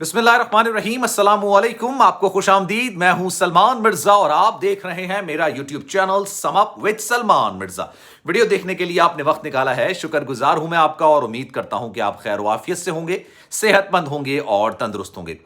बिस्मिल्लाहिर्रहमानिर्रहीम अस्सलाम वालेकुम। आपको खुश आमदीद। मैं हूं सलमान मिर्जा और आप देख रहे हैं मेरा YouTube channel sum up with Salman Mirza. Video देखने के लिए आपने वक्त निकाला है, शुक्रगुजार हूं मैं आपका और उम्मीद करता हूं कि आप खैर वाफियत से होंगे, सेहतमंद होंगे और तंदुरुस्त होंगे।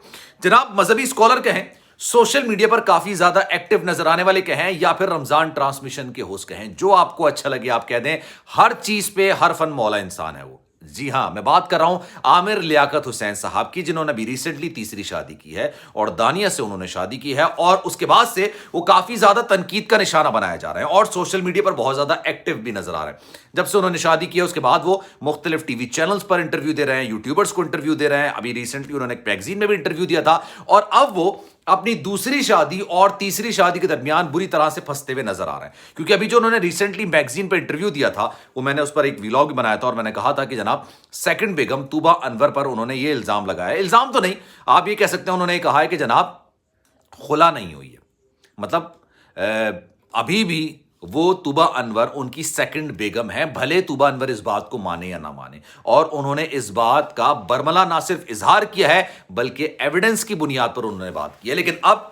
जनाब, मजहबी स्कॉलर कहें, सोशल मीडिया पर काफी ज्यादा एक्टिव नजर आने वाले कहें या फिर रमजान ट्रांसमिशन के होस्ट कहें, जो आपको अच्छा लगे आप कह दें। हर चीज पे हर फन मौला इंसान है वो। जी हां, मैं बात कर रहा हूं आमिर लियाकत हुसैन साहब की, जिन्होंने अभी रिसेंटली तीसरी शादी की है और दानिया से उन्होंने शादी की है और उसके बाद से वो काफी ज्यादा तनकीद का निशाना बनाया जा रहे हैं और सोशल मीडिया पर बहुत ज्यादा एक्टिव भी नजर आ रहे हैं। जब से उन्होंने शादी की है उसके बाद वो मुख्तलिफ टीवी चैनल्स पर इंटरव्यू दे रहे हैं, यूट्यूबर्स को इंटरव्यू दे रहे हैं। अभी रिसेंटली उन्होंने एक मैगजीन में भी इंटरव्यू दिया था और अब वो अपनी दूसरी शादी और तीसरी शादी के दरमियान बुरी तरह से फंसते हुए नजर आ रहे हैं। क्योंकि अभी जो उन्होंने रिसेंटली मैगजीन पर इंटरव्यू दिया था, वो मैंने उस पर एक व्लॉग बनाया था और मैंने कहा था कि जनाब, सेकंड बेगम तूबा अनवर पर उन्होंने ये इल्जाम लगाया। इल्जाम तो नहीं, आप ये कह सकते हैं, उन्होंने कहा है कि जनाब खुला नहीं हुई है। मतलब अभी भी वो तूबा अनवर उनकी सेकंड बेगम है, भले तूबा अनवर इस बात को माने या ना माने। और उन्होंने इस बात का बरमला ना सिर्फ इजहार किया है बल्कि एविडेंस की बुनियाद पर उन्होंने बात की है। लेकिन अब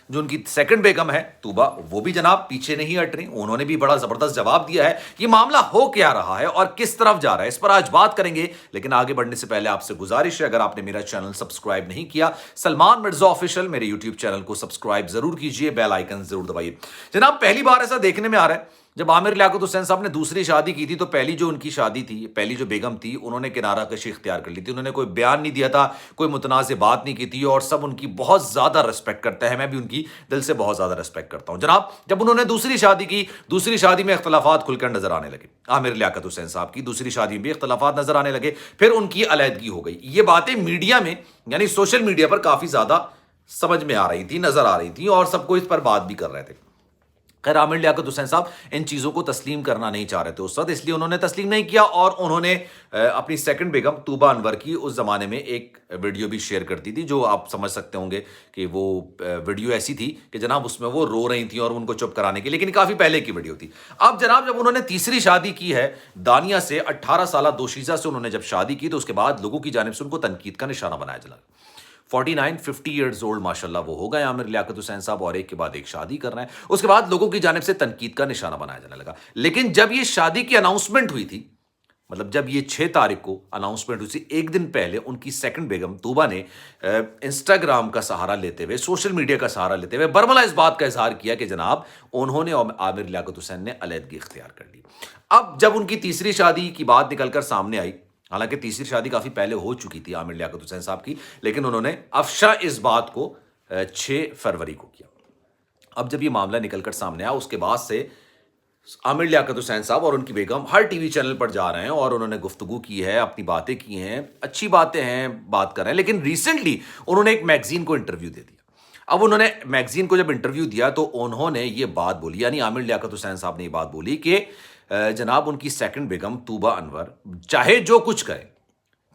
जो उनकी सेकंड बेगम है तूबा, वो भी जनाब पीछे नहीं हट रही। उन्होंने भी बड़ा जबरदस्त जवाब दिया है कि मामला हो क्या रहा है और किस तरफ जा रहा है, इस पर आज बात करेंगे। लेकिन आगे बढ़ने से पहले आपसे गुजारिश है, अगर आपने मेरा चैनल सब्सक्राइब नहीं किया, सलमान मिर्जा ऑफिशियल, मेरे यूट्यूब चैनल को सब्सक्राइब जरूर कीजिए, बेल आइकन जरूर दबाइए। जनाब, पहली बार ऐसा देखने में आ रहा है, जब आमिर लियाकत हुसैन साहब ने दूसरी शादी की थी तो पहली जो उनकी शादी थी, पहली जो बेगम थी, उन्होंने किनारा कशी इख्तियार कर ली थी। उन्होंने कोई बयान नहीं दिया था, कोई मुतनाज़ बात नहीं की थी और सब उनकी बहुत ज़्यादा रिस्पेक्ट करते हैं। मैं भी उनकी दिल से बहुत ज़्यादा रिस्पेक्ट करता हूँ। जनाब, जब उन्होंने दूसरी शादी की, दूसरी शादी में इख्तलाफात खुलकर नजर आने लगे। आमिर लियाकत हुसैन साहब की दूसरी शादी में भी इख्तलाफात नजर आने लगे, फिर उनकी अलहदगी हो गई। ये बातें मीडिया में, यानी सोशल मीडिया पर काफ़ी ज़्यादा समझ में आ रही थी, नजर आ रही थी और सबको इस पर बात भी कर रहे थे। खैर, आमिर लियाकत हुसैन साहब इन चीज़ों को तस्लीम करना नहीं चाह रहे थे उस वक्त, इसलिए उन्होंने तस्लीम नहीं किया और उन्होंने अपनी सेकंड बेगम तूबा अनवर की उस ज़माने में एक वीडियो भी शेयर करती थी, जो आप समझ सकते होंगे कि वो वीडियो ऐसी थी कि जनाब उसमें वो रो रही थी और उनको चुप कराने की, लेकिन काफ़ी पहले की वीडियो थी। अब जनाब, जब उन्होंने तीसरी शादी की है दानिया से, 18 साल दोशीज़ा से उन्होंने जब शादी की, तो उसके बाद लोगों की जानिब से उनको तनकीद का निशाना बनाया चला। 49-50 ईयर्स ओल्ड माशाल्लाह वो हो गए आमिर लियाकत हुसैन साहब और एक के बाद एक शादी कर रहे हैं। उसके बाद लोगों की जानिब से तनकीद का निशाना बनाया जाने लगा। लेकिन जब ये शादी की अनाउंसमेंट हुई थी, मतलब जब ये 6 तारीख को अनाउंसमेंट हुई थी, एक दिन पहले उनकी सेकंड बेगम तूबा ने इंस्टाग्राम का सहारा लेते हुए, सोशल मीडिया का सहारा लेते हुए बरमला इस बात का इजहार किया कि जनाब उन्होंने और आमिर लियाकत हुसैन ने अलहदगी इख्तियार कर ली। अब जब उनकी तीसरी शादी की बात निकलकर सामने आई, हालांकि तीसरी शादी काफी पहले हो चुकी थी आमिर लियाकत हुसैन साहब की, लेकिन उन्होंने अफशा इस बात को 6 फरवरी को किया। अब जब ये मामला निकलकर सामने आया, उसके बाद से आमिर लियाकत हुसैन साहब और उनकी बेगम हर टीवी चैनल पर जा रहे हैं और उन्होंने गुफ्तगू की है, अपनी बातें की हैं, अच्छी बातें हैं, बात कर रहे हैं। लेकिन रिसेंटली उन्होंने एक मैगजीन को इंटरव्यू दे दिया। अब उन्होंने मैगजीन को जब इंटरव्यू दिया तो उन्होंने ये बात बोली, यानी आमिर लियाकत हुसैन साहब ने ये बात बोली कि जनाब उनकी सेकंड बेगम तूबा अनवर चाहे जो कुछ करें,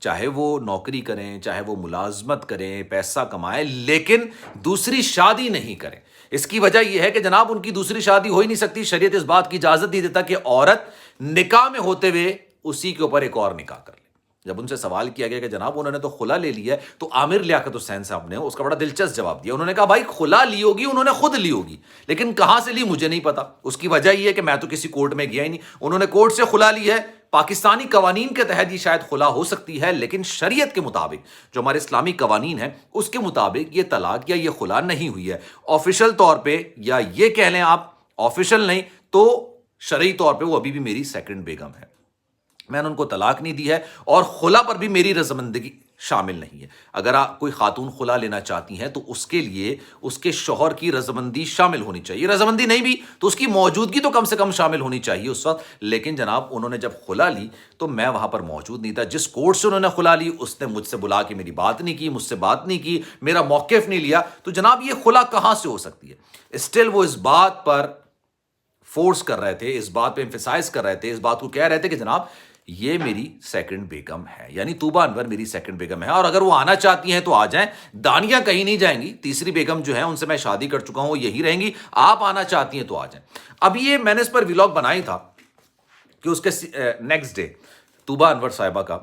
चाहे वो नौकरी करें, चाहे वो मुलाजमत करें, पैसा कमाएं, लेकिन दूसरी शादी नहीं करें। इसकी वजह यह है कि जनाब उनकी दूसरी शादी हो ही नहीं सकती। शरीयत इस बात की इजाजत नहीं देता कि औरत निकाह में होते हुए उसी के ऊपर एक और निकाह कर ले। जब उनसे सवाल किया गया कि जनाब उन्होंने तो खुला ले लिया है, तो आमिर लियाकत हुसैन साहब ने उसका बड़ा दिलचस्प जवाब दिया। उन्होंने कहा, भाई खुला ली होगी, उन्होंने खुद ली होगी, लेकिन कहां से ली मुझे नहीं पता। उसकी वजह यह है कि मैं तो किसी कोर्ट में गया ही नहीं। उन्होंने कोर्ट से खुला ली है, पाकिस्तानी कवानीन के तहत ये शायद खुला हो सकती है, लेकिन शरीयत के मुताबिक, जो हमारे इस्लामी कवानीन है उसके मुताबिक ये तलाक या ये खुला नहीं हुई है। ऑफिशियल तौर पे, या ये कह लें आप ऑफिशियल नहीं तो शरई तौर पे, वो अभी भी मेरी सेकंड बेगम है। मैंने उनको तलाक नहीं दी है और खुला पर भी मेरी रजामंदगी शामिल नहीं है। अगर आप कोई खातून खुला लेना चाहती हैं तो उसके लिए उसके शौहर की रजामंदी शामिल होनी चाहिए। रजामंदी नहीं भी तो उसकी मौजूदगी तो कम से कम शामिल होनी चाहिए उस वक्त। लेकिन जनाब उन्होंने जब खुला ली तो मैं वहां पर मौजूद नहीं था। जिस कोर्ट से उन्होंने खुला ली उसने मुझसे बुला के मेरी बात नहीं की, मुझसे बात नहीं की, मेरा मौक़िफ़ नहीं लिया। तो जनाब ये खुला कहां से हो सकती है? स्टिल वो इस बात पर फोर्स कर रहे थे, इस बात पे एम्फेसाइज कर रहे थे, इस बात को कह रहे थे कि जनाब ये मेरी सेकंड बेगम है, यानी तूबा अनवर मेरी सेकंड बेगम है और अगर वो आना चाहती हैं तो आ जाएं। दानिया कहीं नहीं जाएंगी, तीसरी बेगम जो है उनसे मैं शादी कर चुका हूं, वो यही रहेंगी। आप आना चाहती हैं तो आ जाएं। अब ये मैंने इस पर व्लॉग बनाई था कि उसके नेक्स्ट डे तूबा अनवर साहिबा का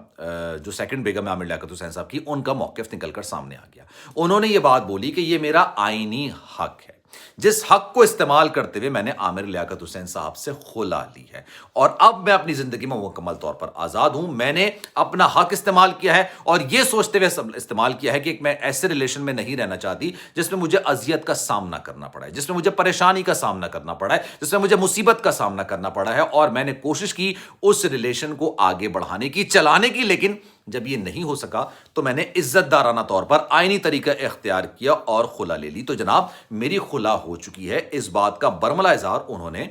जो सेकंड बेगम है आमिर लियाकत हुसैन साहब की, उनका मौक़िफ़ निकल कर सामने आ गया। उन्होंने ये बात बोली कि ये मेरा आईनी हक है, जिस हक को इस्तेमाल करते हुए मैंने आमिर लियाकत हुसैन साहब से खुला ली है और अब मैं अपनी ज़िंदगी में मुकम्मल तौर पर आज़ाद हूँ। मैंने अपना हक इस्तेमाल किया है और ये सोचते हुए इस्तेमाल किया है कि मैं ऐसे रिलेशन में नहीं रहना चाहती जिसमें मुझे अजियत का सामना करना पड़ा है, जिसमें मुझे परेशानी का सामना करना पड़ा है, जिसमें मुझे मुसीबत का सामना करना पड़ा है। और मैंने कोशिश की उस रिलेशन को आगे बढ़ाने की, चलाने की, लेकिन जब ये नहीं हो सका तो मैंने इज्जतदाराना तौर पर आईनी तरीका इख्तियार किया और खुला ले ली। तो जनाब मेरी खुला हो चुकी है। इस बात का बरमला इज़हार उन्होंने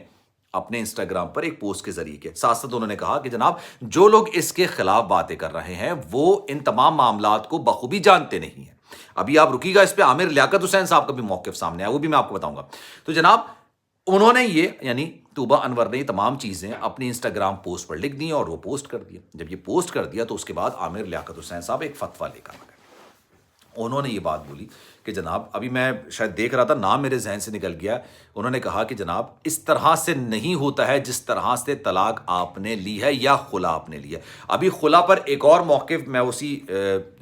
अपने इंस्टाग्राम पर एक पोस्ट के जरिए किया। साथ साथ उन्होंने कहा कि जनाब जो लोग इसके खिलाफ बातें कर रहे हैं वो इन तमाम मामलात को बखूबी जानते नहीं हैं। अभी आप रुकिएगा, इस पे आमिर लियाकत हुसैन साहब का भी मौक़िफ़ सामने आया, वो भी मैं आपको बताऊंगा। तो जनाब उन्होंने ये, यानी तूबा अनवर ने तमाम चीज़ें अपनी इंस्टाग्राम पोस्ट पर लिख दी और वो पोस्ट कर दिया। जब ये पोस्ट कर दिया तो उसके बाद आमिर लियाकत हुसैन साहब एक फतवा लेकर आ गए। उन्होंने ये बात बोली कि जनाब, अभी मैं शायद देख रहा था, नाम मेरे जहन से निकल गया। उन्होंने कहा कि जनाब इस तरह से नहीं होता है जिस तरह से तलाक आपने ली है या खुला आपने लिया। अभी खुला पर एक और मौक़िफ़ मैं उसी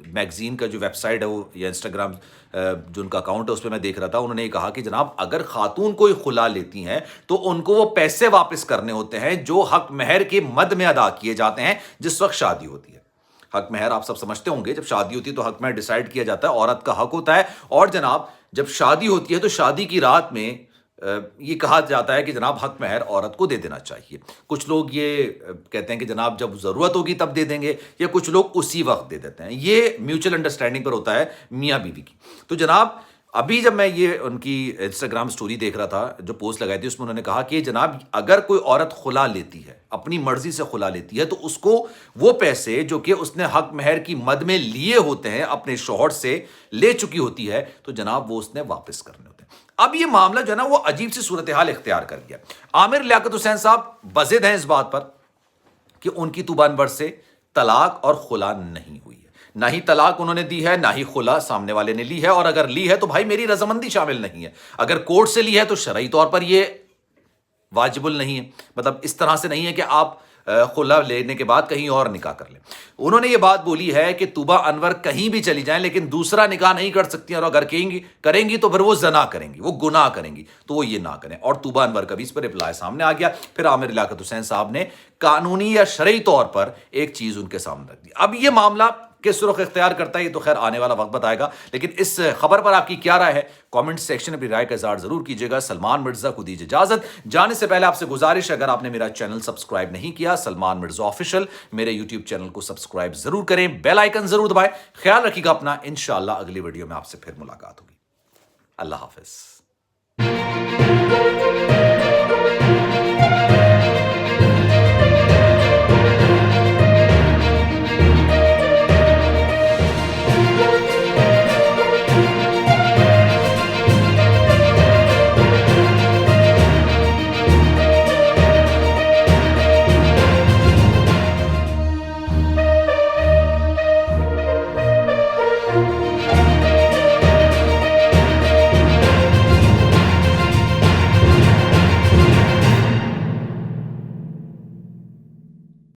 मैगज़ीन का जो वेबसाइट है वो या इंस्टाग्राम जो उनका अकाउंट है उस पर मैं देख रहा था। उन्होंने ये कहा कि जनाब अगर खातून कोई खुला लेती हैं तो उनको वो पैसे वापस करने होते हैं जो हक महर के मद में अदा किए जाते हैं जिस वक्त शादी होती है। हक महर आप सब समझते होंगे, जब शादी होती है तो हक महर डिसाइड किया जाता है, औरत का हक होता है। और जनाब जब शादी होती है तो शादी की रात में ये कहा जाता है कि जनाब हक महर औरत को दे देना चाहिए। कुछ लोग ये कहते हैं कि जनाब जब ज़रूरत होगी तब दे देंगे, या कुछ लोग उसी वक्त दे देते हैं। ये म्यूचुअल अंडरस्टैंडिंग पर होता है मियाँ बीवी की। तो जनाब अभी जब मैं ये उनकी इंस्टाग्राम स्टोरी देख रहा था, जो पोस्ट लगाई थी, उसमें उन्होंने कहा कि जनाब अगर कोई औरत खुला लेती है, अपनी मर्जी से खुला लेती है, तो उसको वो पैसे जो कि उसने हक महर की मद में लिए होते हैं, अपने शौहर से ले चुकी होती है, तो जनाब वो उसने वापस करने होते हैं। अब ये मामला जो है ना वो अजीब सी सूरत हाल इख्तियार कर गया। आमिर लियाकत हुसैन साहब बज़िद हैं इस बात पर कि उनकी तूबा अनवर से तलाक और खुला नहीं हुई है। ना ही तलाक उन्होंने दी है, ना ही खुला सामने वाले ने ली है। और अगर ली है तो भाई मेरी रजामंदी शामिल नहीं है। अगर कोर्ट से ली है तो शरई तौर पर ये वाजिबुल नहीं है। मतलब इस तरह से नहीं है कि आप खुला लेने के बाद कहीं और निकाह कर लें। उन्होंने ये बात बोली है कि तूबा अनवर कहीं भी चली जाएं लेकिन दूसरा निकाह नहीं कर सकती, और अगर करेंगी तो फिर वो जना करेंगी, वो गुनाह करेंगी, तो वो ये ना करें। और तूबा अनवर का भी इस पर रिप्लाई सामने आ गया। फिर आमिर लियाकत हुसैन साहब ने कानूनी या शरई तौर पर एक चीज़ उनके सामने रख दी। अब ये मामला किस रुख इख्तियार करता है ये तो खैर आने वाला वक्त बताएगा, लेकिन इस खबर पर आपकी क्या राय है कमेंट सेक्शन में अपनी राय का इज़हार जरूर कीजिएगा। सलमान मिर्जा को दीजिए इजाजत। जाने से पहले आपसे गुजारिश, अगर आपने मेरा चैनल सब्सक्राइब नहीं किया, सलमान मिर्जा ऑफिशियल, मेरे यूट्यूब चैनल को सब्सक्राइब जरूर करें, बेल आइकन जरूर दबाएं। ख्याल रखिएगा अपना, इंशाअल्लाह अगली वीडियो में आपसे फिर मुलाकात होगी। अल्लाह हाफिज।